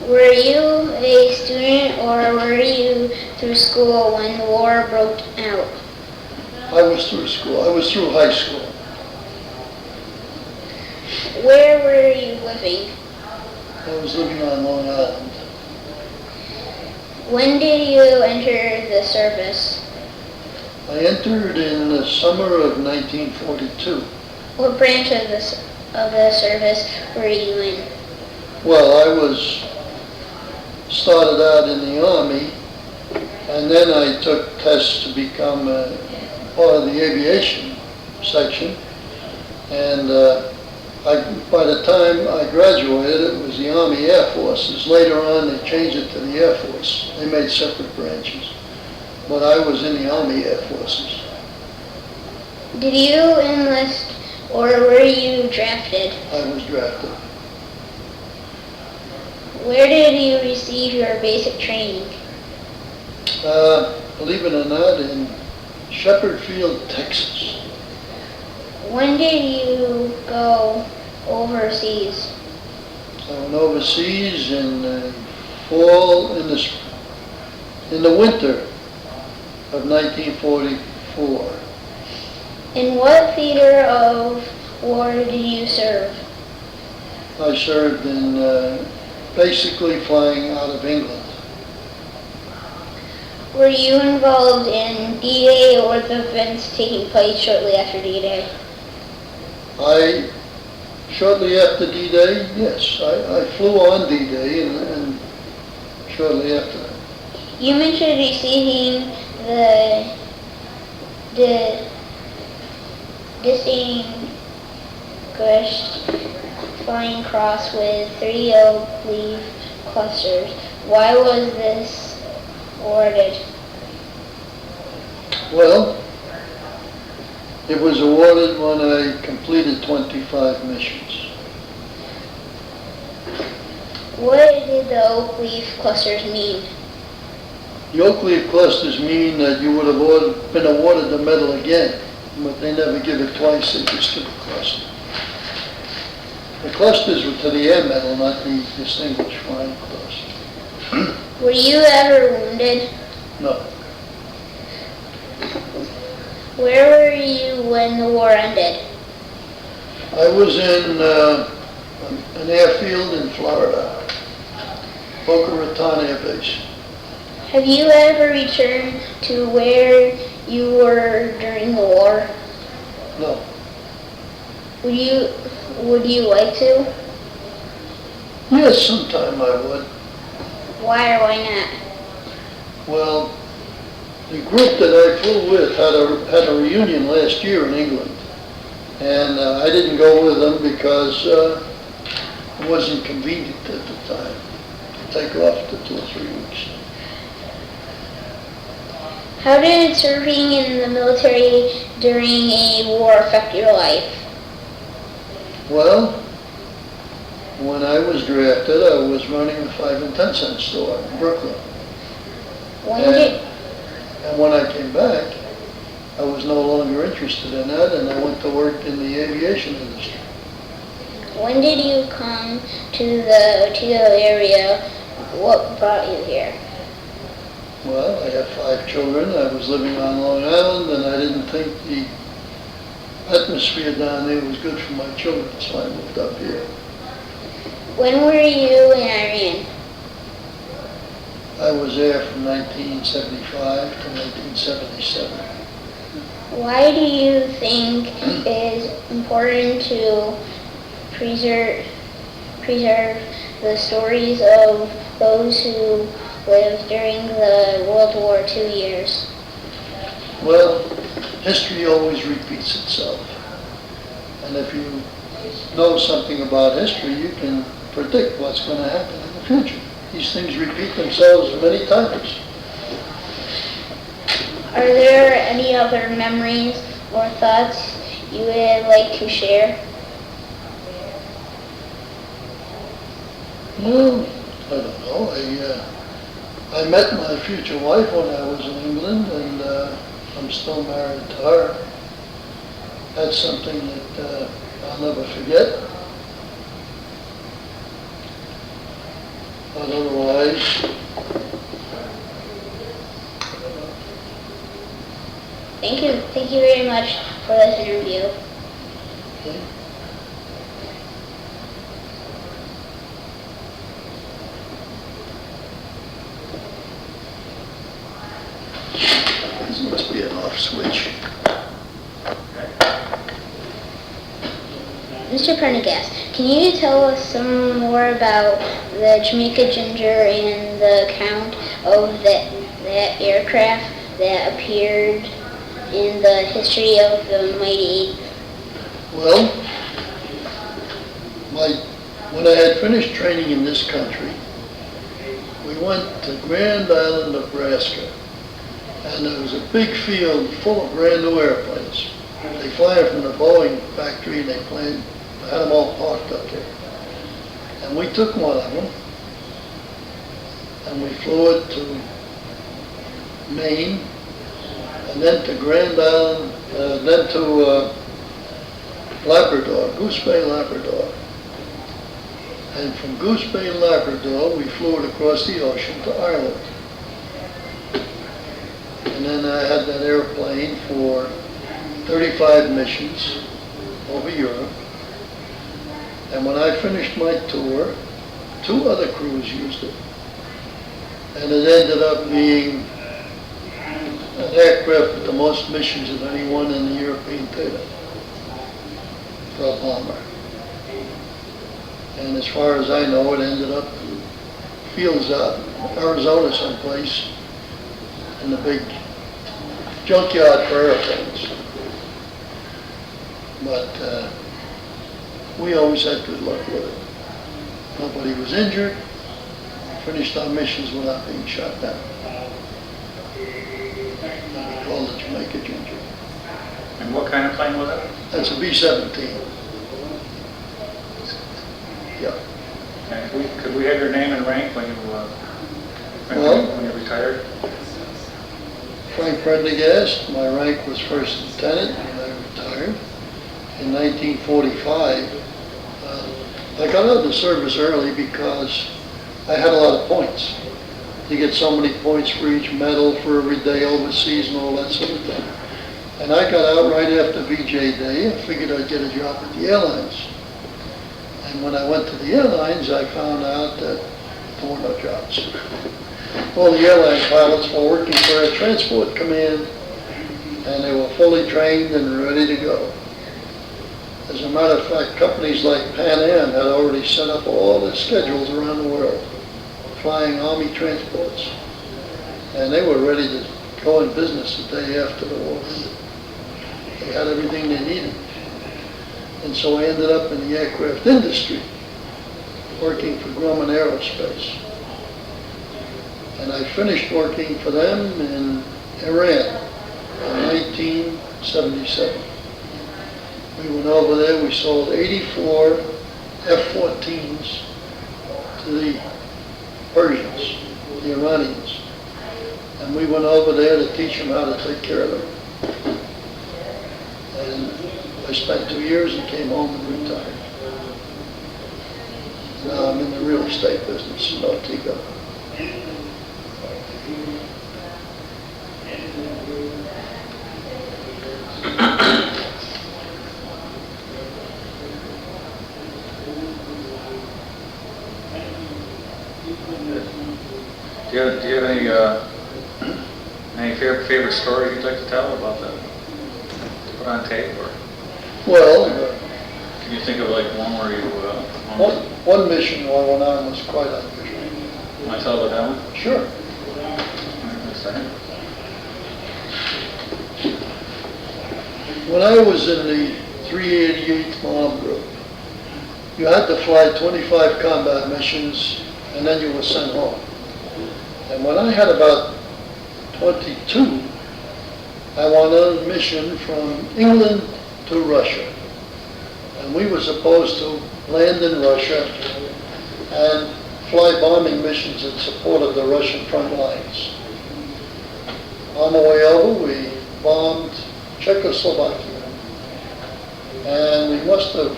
Were you a student or were you through school when the war broke out? I was through school. I was through high school. Where were you living? I was living on Long Island. When did you enter the service? I entered in the summer of 1942. What branch of the service were you in? Well, I started out in the Army, and then I took tests to become part of the aviation section. And by the time I graduated, it was the Army Air Forces. Later on, they changed it to the Air Force. They made separate branches. But I was in the Army Air Forces. Did you enlist or were you drafted? I was drafted. Where did you receive your basic training? Believe it or not, in Shepherd Field, Texas. When did you go overseas? I went overseas in the fall, in the winter of 1944. In what theater of war did you serve? I served in basically flying out of England. Were you involved in D-Day or the events taking place shortly after D-Day? Shortly after D-Day, yes. I flew on D-Day and shortly after that. You mentioned receiving the Distinguished Flying Cross with 3 oak leaf clusters. Why was this awarded? Well, it was awarded when I completed 25 missions. What did the oak leaf clusters mean? The oak leaf clusters mean that you would have been awarded the medal again, but they never give it twice, they just give a cluster. The clusters were to the air medal, not the Distinguished Flying Cross. Were you ever wounded? No. Where were you when the war ended? I was in an airfield in Florida, Boca Raton Air Base. Have you ever returned to where you were during the war? No. Would you like to? Yes, sometime I would. Why or why not? Well, the group that I flew with had a reunion last year in England, and I didn't go with them because it wasn't convenient at the time to take off for 2 or 3 weeks. How did serving in the military during a war affect your life? Well, when I was drafted, I was running a 5 and 10 cent store in Brooklyn. And when I came back, I was no longer interested in that, and I went to work in the aviation industry. When did you come to the Otsego area? What brought you here? Well, I had 5 children. I was living on Long Island, and I didn't think the atmosphere down there was good for my children, so I moved up here. When were you in Iran? I was there from 1975 to 1977. Why do you think it is important to preserve the stories of those who lived during the World War II years? Well, history always repeats itself. And if you know something about history, you can predict what's going to happen in the future. These things repeat themselves many times. Are there any other memories or thoughts you would like to share? Well, I don't know. I met my future wife when I was in England, and I'm still married to her. That's something that I'll never forget. But otherwise, Thank you very much for this interview. okay. This must be an off switch. Mr. Prendergast, can you tell us some more about the Jamaica Ginger and the account of that aircraft that appeared in the history of the Mighty Eight? Well, when I had finished training in this country, we went to Grand Island, Nebraska, and there was a big field full of brand new airplanes. They fly from the Boeing factory, and they had them all parked up there. And we took one of them, and we flew it to Maine, and then to Grand Island, then to Labrador, Goose Bay, Labrador. And from Goose Bay, Labrador, we flew it across the ocean to Ireland. And then I had that airplane for 35 missions over Europe. And when I finished my tour, 2 other crews used it. And it ended up being an aircraft with the most missions of anyone in the European theater for a bomber. And as far as I know, it ended up in fields out in Arizona someplace in the big junkyard for airplanes. But we always had good luck with it. Nobody was injured. Finished our missions without being shot down. And we called it Jamaica Ginger. And what kind of plane was it? That's a B-17. Yeah. And could we have your name and rank when you retired? Frank Prendergast. My rank was first lieutenant when I retired in 1945. I got out of the service early because I had a lot of points. You get so many points for each medal for every day overseas and all that sort of thing. And I got out right after VJ Day. I figured I'd get a job at the airlines. And when I went to the airlines, I found out that there were no jobs. All the airline pilots were working for a transport command, and they were fully trained and ready to go. As a matter of fact, companies like Pan Am had already set up all their schedules around the world, flying Army transports. And they were ready to go in business the day after the war ended. They had everything they needed. And so I ended up in the aircraft industry, working for Grumman Aerospace. And I finished working for them in Iran in 1977. We went over there, we sold 84 F-14s to the Persians, the Iranians. And we went over there to teach them how to take care of them. And I spent 2 years and came home and retired. Now I'm in the real estate business in Otsego. Do you have any favorite story you'd like to tell about that? Put on tape, or Well, can you think of like one where you? one mission I went on was quite unusual. Want to tell about that one? Sure. Wait a second. When I was in the 388th Bomb Group, you had to fly 25 combat missions, and then you were sent home. And when I had about 22, I went on a mission from England to Russia. And we were supposed to land in Russia and fly bombing missions in support of the Russian front lines. On the way over, we bombed Czechoslovakia. And we must have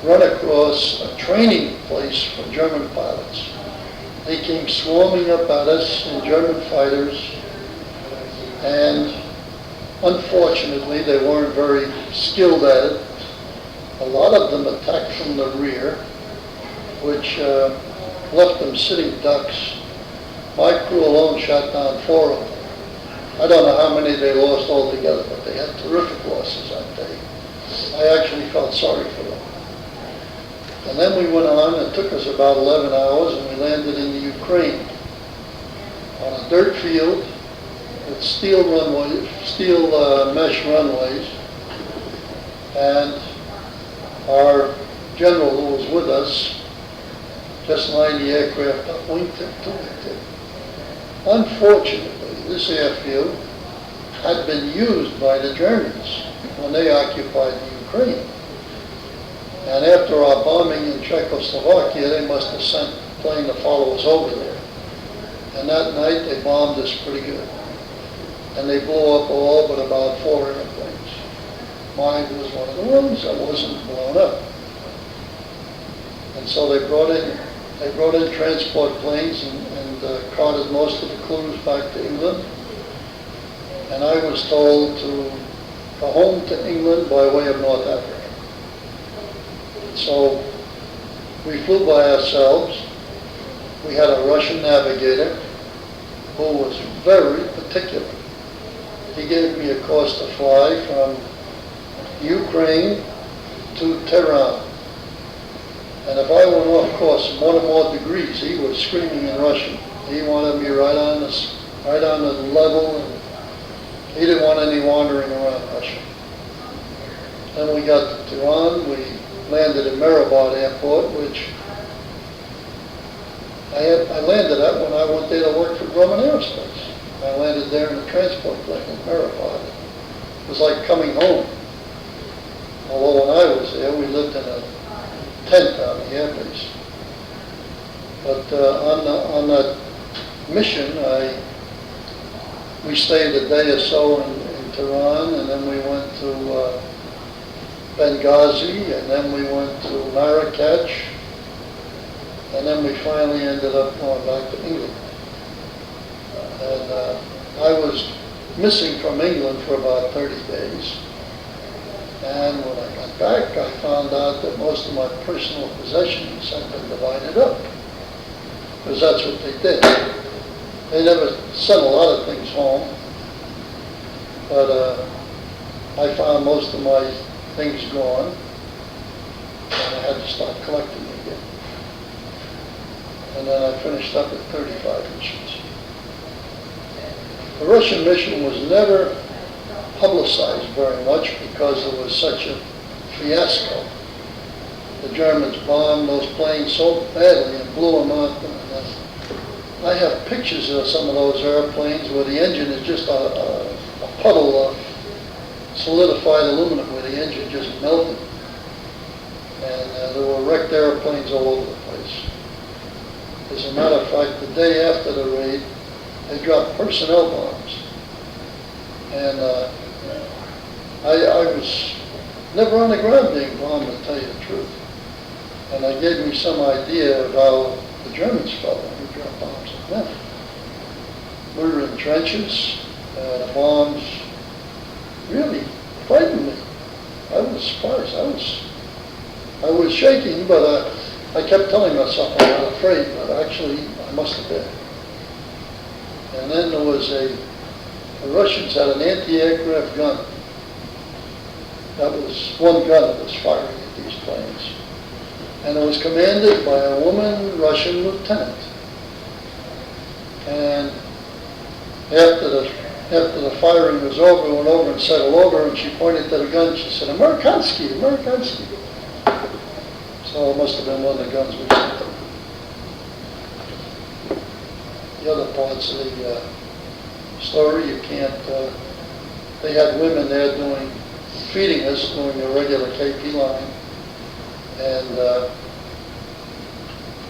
run across a training place for German pilots. They came swarming up at us in German fighters, and unfortunately they weren't very skilled at it. A lot of them attacked from the rear, which left them sitting ducks. My crew alone shot down 4 of them. I don't know how many they lost altogether, but they had terrific losses that day. I actually felt sorry for them. And then we went on. It took us about 11 hours, and we landed in the Ukraine on a dirt field with steel mesh runways. And our general who was with us just lined the aircraft up wingtip to wingtip. Unfortunately, this airfield had been used by the Germans when they occupied the Ukraine. And after our bombing in Czechoslovakia, they must have sent a plane to follow us over there. And that night they bombed us pretty good. And they blew up all but about 4 airplanes. Mine was one of the ones that wasn't blown up. And so they brought in transport planes and carted most of the crews back to England. And I was told to go home to England by way of North Africa. So we flew by ourselves. We had a Russian navigator who was very particular. He gave me a course to fly from Ukraine to Tehran. And if I went off course 1 or more degrees, he was screaming in Russian. He wanted me right on the level, and he didn't want any wandering around Russia. Then we got to Tehran. We landed at Mirabad Airport, which I landed at when I went there to work for Grumman Aerospace. I landed there in a transport plane in Mirabad. It was like coming home. Although when I was there, we lived in a tent on the airbase. But on that mission, we stayed a day or so in Tehran, and then we went to Benghazi, and then we went to Marrakech, and then we finally ended up going back to England. And I was missing from England for about 30 days. And when I got back, I found out that most of my personal possessions had been divided up, because that's what they did. They never sent a lot of things home, but I found most of my things gone, and I had to start collecting again. And then I finished up at 35 missions. The Russian mission was never publicized very much because it was such a fiasco. The Germans bombed those planes so badly and blew them up. And I have pictures of some of those airplanes where the engine is just a puddle of solidified aluminum, where the engine just melted. And there were wrecked airplanes all over the place. As a matter of fact, the day after the raid, they dropped personnel bombs. And I was never on the ground being bombed, to tell you the truth. And that gave me some idea of how the Germans felt when we dropped bombs on them. We were in trenches, the bombs really frightened me. I was surprised. I was shaking, but I kept telling myself I'm not afraid, but actually I must have been. And then there was the Russians had an anti-aircraft gun. That was one gun that was firing at these planes. And it was commanded by a woman Russian lieutenant. And after the firing was over, we went over and settled over, and she pointed to the gun. She said, "Amerikansky, Amerikansky." So it must have been one of the guns we sent them. The other parts of the story, you can't, they had women there feeding us during the regular KP line. And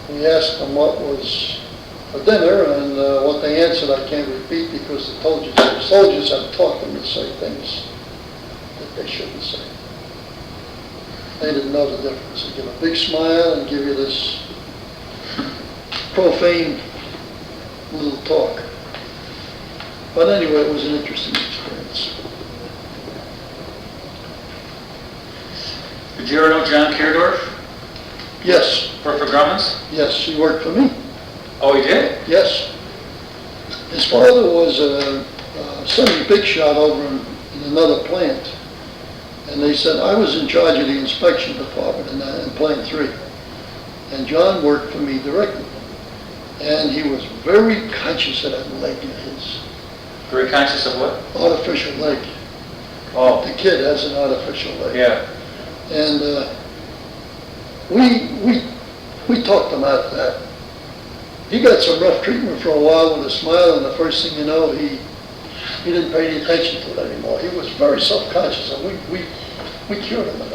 we asked them what was for dinner, and what they answered I can't repeat because the soldiers had taught them to say things that they shouldn't say. They didn't know the difference. They give a big smile and give you this profane little talk. But anyway, it was an interesting experience. Did you ever know John Kierdorf? Yes, For Grumman's? yes, he worked for me. Oh, he did? Yes. His father was a semi-big shot over in another plant. And they said, I was in charge of the inspection department in Plant 3. And John worked for me directly. And he was very conscious of that leg of his. Very conscious of what? Artificial leg. Oh, The kid has an artificial leg. yeah. And we talked him out of that. He got some rough treatment for a while with a smile, and the first thing you know, he didn't pay any attention to it anymore. He was very self-conscious, and we cured him of